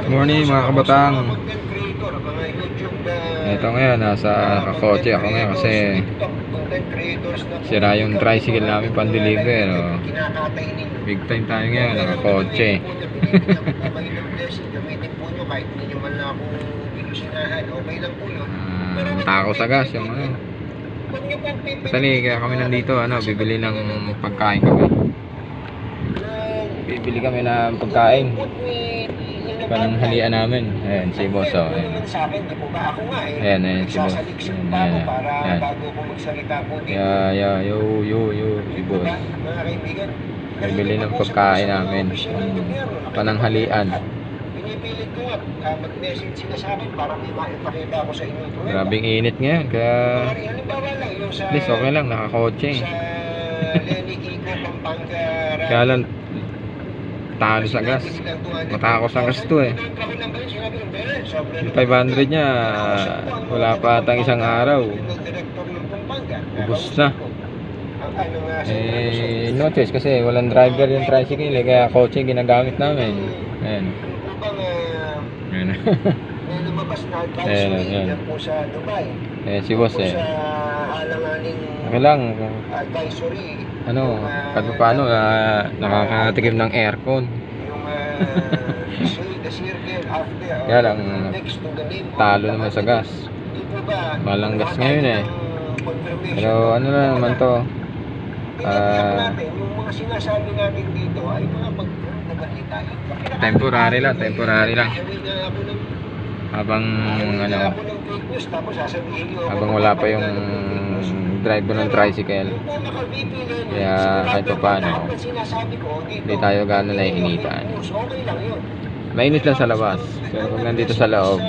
Morning mga kabatang. Ito ngayon, nasa kakotse ako ngayon kasi sira yung tricycle namin pan-deliver. Big time tayo ngayon, nakakotse. Matakaw sa gas yung ano. Kasi kaya kami nandito, bibili ng pagkain kami. Bibili kami ng pagkain pananghalian namin. Ayan si boss, oh. Ayan si boss. Ayan. Yo si boss. Bibili ng pagkain namin pananghalian. Pinipilit ko nga mag-message sila sa akin para may maipakita ako sa inyo. Grabing init ngayon kaya at least okay lang, nakakotse. Kaya lang talo sa gas, matakot sa gas to eh. 500 niya wala pa atang isang araw, ubos na. No choice kasi walang driver yung tricycle eh, kaya kotse ginagamit namin. Ayan. Ayan si boss eh. Okay lang kahit paano nakakatikim ng aircon. Kaya lang talo naman sa gas, malang gas ngayon eh. Pero ano na naman to, temporary lang habang habang wala pa yung driver ng tricycle. Kaya kahit pa paano hindi tayo gano'n naiinitan. Mainit lang sa labas, pero kung nandito sa loob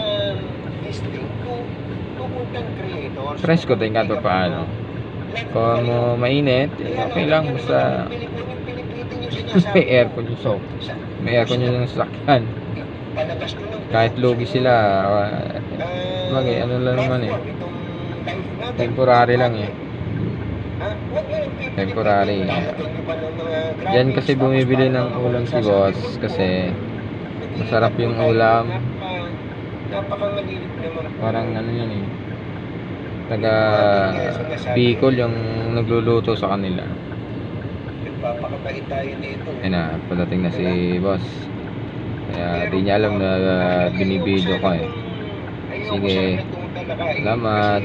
presko din kahit pa paano. Kung mainit okay lang, basta may aircon yung may aircon yung sasakyan. Kahit lugi sila, bagay ano lang naman eh, temporary lang eh, temporary. Yan kasi bumibili ng ulam si boss kasi masarap yung ulam. Parang ano yan eh, taga Bicol yung nagluluto sa kanila. Ayun na, padating na si boss. Kaya di niya alam na binibideo ko eh. Sige, salamat.